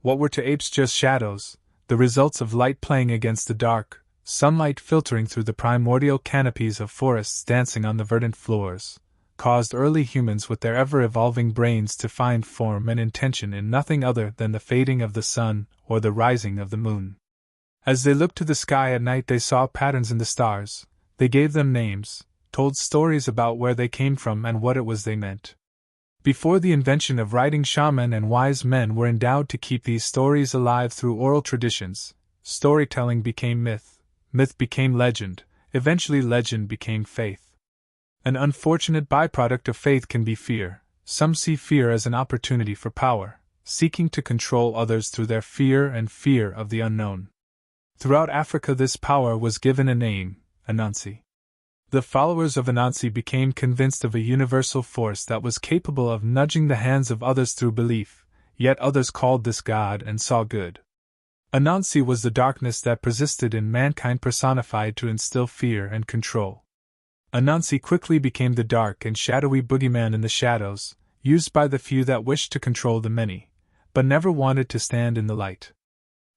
What were to apes just shadows, the results of light playing against the dark, sunlight filtering through the primordial canopies of forests dancing on the verdant floors, caused early humans with their ever-evolving brains to find form and intention in nothing other than the fading of the sun or the rising of the moon. As they looked to the sky at night, they saw patterns in the stars. They gave them names, told stories about where they came from and what it was they meant. Before the invention of writing, shaman and wise men were endowed to keep these stories alive through oral traditions. Storytelling became myth, myth became legend, eventually legend became faith. An unfortunate byproduct of faith can be fear. Some see fear as an opportunity for power, seeking to control others through their fear and fear of the unknown. Throughout Africa, this power was given a name, Anansi. The followers of Anansi became convinced of a universal force that was capable of nudging the hands of others through belief, yet others called this God and saw good. Anansi was the darkness that persisted in mankind personified to instill fear and control. Anansi quickly became the dark and shadowy boogeyman in the shadows, used by the few that wished to control the many, but never wanted to stand in the light.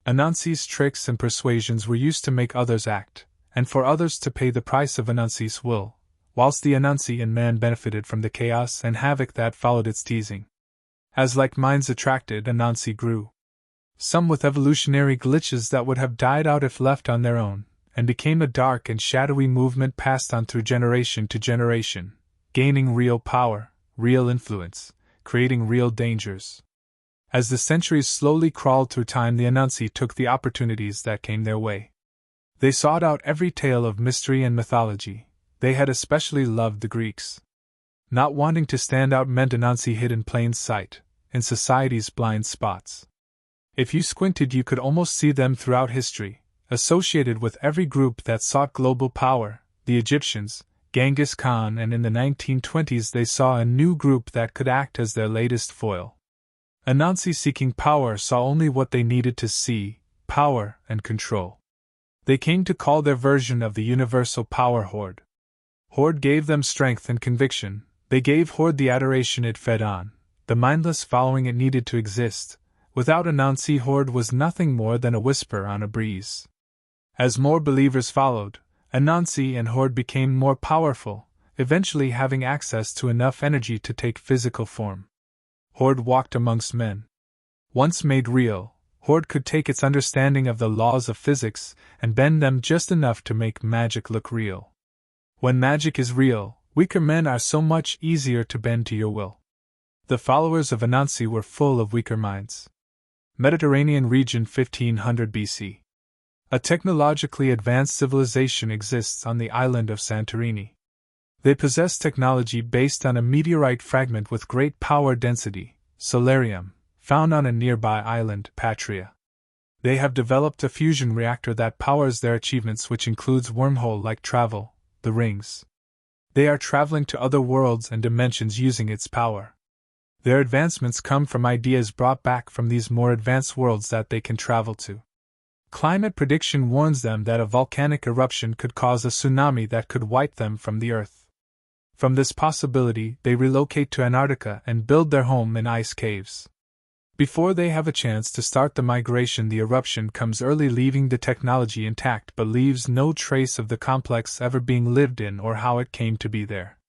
Anansi's tricks and persuasions were used to make others act, and for others to pay the price of Anansi's will, whilst the Anansi in man benefited from the chaos and havoc that followed its teasing. As like minds attracted, Anansi grew. Some with evolutionary glitches that would have died out if left on their own, and became a dark and shadowy movement passed on through generation to generation, gaining real power, real influence, creating real dangers. As the centuries slowly crawled through time, the Anansi took the opportunities that came their way. They sought out every tale of mystery and mythology. They had especially loved the Greeks. Not wanting to stand out meant Anansi hid in plain sight, in society's blind spots. If you squinted, you could almost see them throughout history, associated with every group that sought global power, the Egyptians, Genghis Khan, and in the 1920s they saw a new group that could act as their latest foil. Anansi seeking power saw only what they needed to see, power and control. They came to call their version of the universal power Horde. Horde gave them strength and conviction. They gave Horde the adoration it fed on, the mindless following it needed to exist. Without Anansi, Horde was nothing more than a whisper on a breeze. As more believers followed, Anansi and Horde became more powerful, eventually having access to enough energy to take physical form. Horde walked amongst men. Once made real, Horde could take its understanding of the laws of physics and bend them just enough to make magic look real. When magic is real, weaker men are so much easier to bend to your will. The followers of Anansi were full of weaker minds. Mediterranean region 1500 BC. A technologically advanced civilization exists on the island of Santorini. They possess technology based on a meteorite fragment with great power density, solarium, found on a nearby island, Patria. They have developed a fusion reactor that powers their achievements, which includes wormhole-like travel, the rings. They are traveling to other worlds and dimensions using its power. Their advancements come from ideas brought back from these more advanced worlds that they can travel to. Climate prediction warns them that a volcanic eruption could cause a tsunami that could wipe them from the Earth. From this possibility, they relocate to Antarctica and build their home in ice caves. Before they have a chance to start the migration, the eruption comes early, leaving the technology intact but leaves no trace of the complex ever being lived in or how it came to be there.